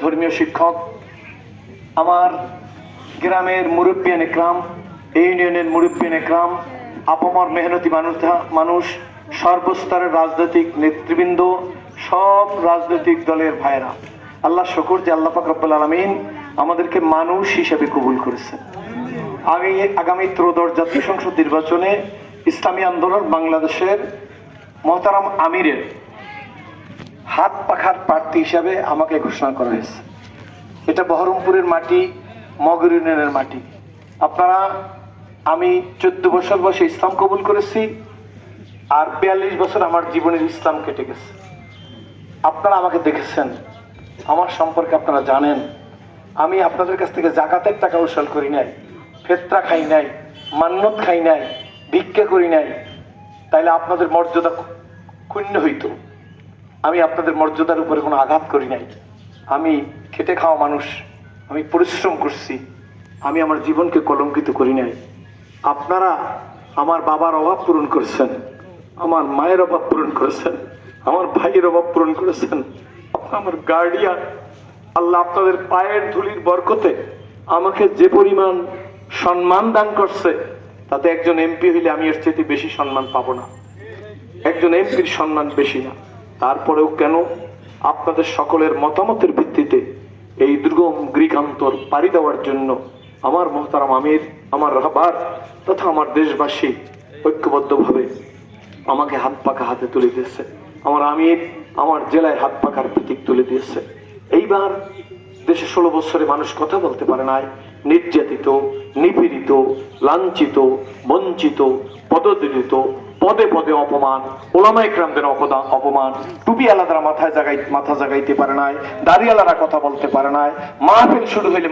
ধর্মীয় শিক্ষক, আমার গ্রামের মুরব্বিয়ান একরাম, এই ইউনিয়নের মুরব্বিয়ান একরাম, আপামর মেহনতি মানুষ, সর্বস্তরের রাজনৈতিক নেতৃবৃন্দ, সব রাজনৈতিক দলের ভাইয়েরা, আল্লাহ শুকর যে আল্লাহ পাক রব্বুল আলামিন আমাদেরকে মানুষ হিসেবে কবুল করেছেন। আগামী ত্রয়োদশ জাতীয় সংসদ নির্বাচনে ইসলামী আন্দোলন বাংলাদেশের মোহতারাম আমিরের হাত পাখার প্রার্থী হিসাবে আমাকে ঘোষণা করা হয়েছে। এটা বহরমপুরের মাটি, মগর ইউনিয়নের মাটি। আপনারা, আমি 14 বছর বয়সে ইসলাম কবুল করেছি, আর 42 বছর আমার জীবনের ইসলাম কেটে গেছে। আপনারা আমাকে দেখেছেন, আমার সম্পর্কে আপনারা জানেন। আমি আপনাদের কাছ থেকে জাকাতের টাকা উসুল করি নাই, ফেতরা খাই নাই, মান্নত খাই নাই, ভিক্ষা করি নাই, তাইলে আপনাদের মর্যাদা ক্ষুণ্ণ হইত। আমি আপনাদের মর্যাদার উপরে কোনো আঘাত করি নাই। আমি খেটে খাওয়া মানুষ, আমি পরিশ্রম করছি, আমি আমার জীবনকে কলঙ্কিত করি নাই। আপনারা আমার বাবার অভাব পূরণ করেছেন, আমার মায়ের অভাব পূরণ করেছেন, আমার ভাইয়ের অভাব পূরণ করেছেন। আমার গার্ডিয়ান, আল্লাহ আপনাদের পায়ের ধুলির বরকতে আমাকে যে পরিমাণ সম্মান দান করছে, তাতে একজন এমপি হইলে আমি এর চেয়ে বেশি সম্মান পাবো না। একজন এমপির সম্মান বেশি না। তারপরেও কেন আপনাদের সকলের মতামতের ভিত্তিতে এই দুর্গম গ্রীকান্তর পাড়ি দেওয়ার জন্য আমার মোহতারাম আমির, আমার রাহবার তথা আমার দেশবাসী ঐক্যবদ্ধভাবে আমাকে হাত পাকা হাতে তুলে দিয়েছে। আমার আমির আমার জেলায় হাত পাকার প্রতীক তুলে দিয়েছে। এইবার দেশে 16 বছরে মানুষ কথা বলতে পারে নাই, নির্যাতিত, নিপীড়িত, লাঞ্ছিত, বঞ্চিত, পদদলিত, পদে পদে অপমান, ওলামা ইকরামদের অপমান, টুপি আলাদারা মাথা জাগাইতে পারে নাই, দাড়ি আলাদা কথা বলতে পারে নাই, মাহফিল শুরু হইলে